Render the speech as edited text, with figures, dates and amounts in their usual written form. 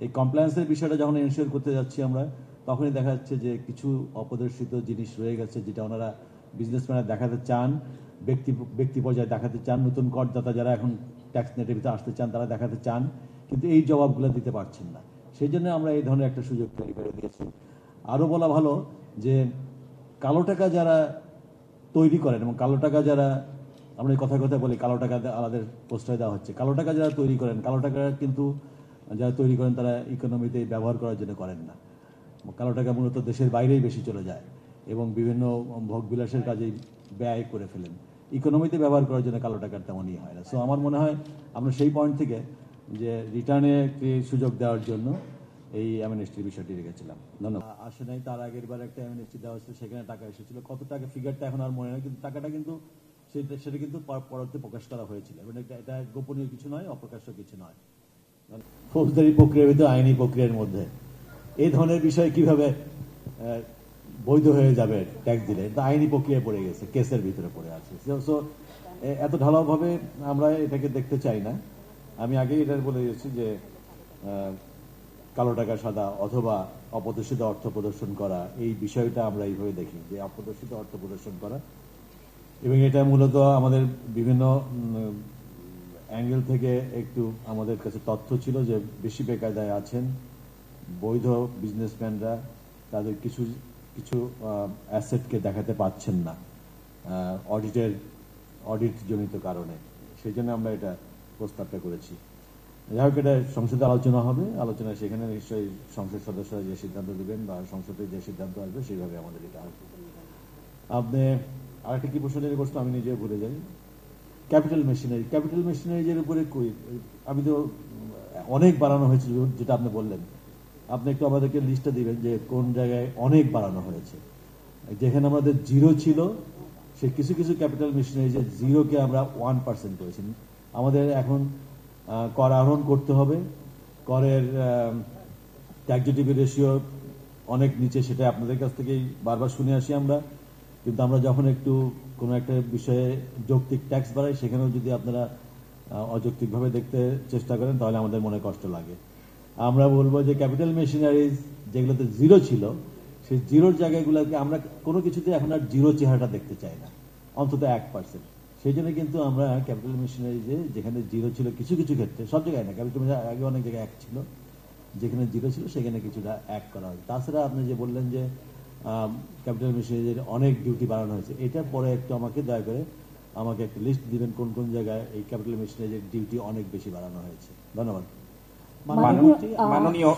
এই কমপ্লায়েন্সের বিষয়টা যখন এনশিওর করতে যাচ্ছি আমরা, তখনই দেখা যাচ্ছে যে কিছু অপ্রদর্শিত জিনিস রয়ে গেছে, যেটা ওনারা বিজনেসম্যানরা দেখাতে চান, ব্যক্তি পর্যায়ে দেখাতে চান, নতুন করদাতা যারা এখন ট্যাক্স নেটের ভিতরে আসতে চান তারা দেখাতে চান, কিন্তু এই জবাবগুলো দিতে পারছেন না। সেই জন্য আমরা এই ধরনের একটা সুযোগ তৈরি করে দিয়েছি। আরও বলা ভালো যে কালো টাকা যারা তৈরি করেন এবং কালো টাকা যারা, আমরা এই কথা বলি কালো টাকা আমাদের প্রশ্রয় দেওয়া হচ্ছে, কালো টাকা যারা তৈরি করেন, কালো টাকা কিন্তু যারা তৈরি করেন তারা ইকোনমিতে ব্যবহার করার জন্য করেন না। কালো টাকা মূলত দেশের বাইরেই বেশি চলে যায় এবং বিভিন্ন ভোগবিলাসের কাজেই ব্যয় করে ফেলেন। ইকোনমিতে ব্যবহার করার জন্য কালো টাকার তেমনই হয় না। সো আমার মনে হয় আমরা সেই পয়েন্ট থেকে যে রিটার্নে একটি সুযোগ দেওয়ার জন্য এই অ্যামনেস্টির বিষয়টি রেখেছিলাম। ধন্যবাদ। আসে নাই, তার আগের বার একটা অ্যামনেস্টি দেওয়া হয়েছিল, সেখানে টাকা এসেছিল, কত টাকা ফিগারটা এখন আর মনে নেই, কিন্তু টাকাটা কিন্তু সেটা কিন্তু পরবর্তী প্রকাশ করা হয়েছিল। মানে এটা গোপনীয় কিছু নয়, অপ্রকাশ্য কিছু নয়। ফৌজদারি প্রক্রিয়ার ভিতরে আইনি প্রক্রিয়ার মধ্যে এই ধরনের বিষয় কিভাবে বৈধ হয়ে যাবে ট্যাক্স দিলে, এটা আইনি প্রক্রিয়ায় পড়ে গেছে, কেসের ভিতরে পড়ে আছে। সো এত ঢালাওভাবে আমরা এটাকে দেখতে চাই না। আমি আগেই এটা বলে দিয়েছি যে কালো টাকা সাদা অথবা অপ্রদর্শিত অর্থ প্রদর্শন করা, এই বিষয়টা আমরা এইভাবে দেখি যে অপ্রদর্শিত অর্থ প্রদর্শন করা, এবং এটা মূলত আমাদের বিভিন্ন অ্যাঙ্গেল থেকে একটু আমাদের কাছে তথ্য ছিল যে বেশি বেকায়দায় আছেন বৈধ বিজনেসম্যানরা, তাদের কিছু কিছু অ্যাসেটকে দেখাতে পাচ্ছেন না অডিট জনিত কারণে। সেই জন্য আমরা এটা প্রস্তাবটা করেছি। যাই হোক, এটা সংসদে আলোচনা হবে, আলোচনা সেখানে নিশ্চয়ই সংসদ সদস্যরা যে সিদ্ধান্ত দেবেন বা সংসদে যে সিদ্ধান্ত আসবে সেইভাবে আমাদের এটা আসবে। আপনি আরেকটা কি প্রশ্ন করছেন আমি নিজে ভুলে যাই। ক্যাপিটাল মেশিনারিজের উপরে আমি তো অনেক বাড়ানো হয়েছে যেটা আপনি বললেন, আপনি একটু আমাদেরকে লিস্টটা দিবেন যে কোন জায়গায় অনেক বাড়ানো হয়েছে। যেখানে আমাদের জিরো ছিল সে কিছু কিছু ক্যাপিটাল মেশিনারিজের জিরোকে আমরা 1% করেছি। আমাদের এখন কর আহরণ করতে হবে, করের ট্যাক্সিটিভি রেশিও অনেক নিচে, সেটা আপনাদের কাছ থেকেই বারবার শুনে আসি আমরা। কিন্তু আমরা যখন একটু কোনো একটা বিষয়ে যৌক্তিক ট্যাক্স বাড়াই, সেখানেও যদি আপনারা অযৌক্তিকভাবে দেখতে চেষ্টা করেন তাহলে আমাদের মনে কষ্ট লাগে। আমরা বলবো যে ক্যাপিটাল মেশিনারিজ যেগুলোতে জিরো ছিল, সেই জিরোর জায়গাগুলোকে আমরা কোনো কিছুতে এখন আর জিরো চেহারাটা দেখতে চাই না, অন্তত 1%। সেই জন্য কিন্তু আমরা ক্যাপিটাল মেশিনারিজে যেখানে জিরো ছিল কিছু কিছু ক্ষেত্রে, সব জায়গায় না, ক্যাপিটাল মেশিনারি আগে অনেক জায়গায় 1 ছিল, যেখানে জিরো ছিল সেখানে কিছুটা 1 করা হয়। তাছাড়া আপনি যে বললেন যে ক্যাপিটাল মেশিনারিজের অনেক ডিউটি বাড়ানো হয়েছে, এটার পরে একটু আমাকে দয়া করে আমাকে একটা লিস্ট দিবেন কোন কোন জায়গায় এই ক্যাপিটাল মেশিনারিজের ডিউটি অনেক বেশি বাড়ানো হয়েছে। ধন্যবাদ। মাননীয়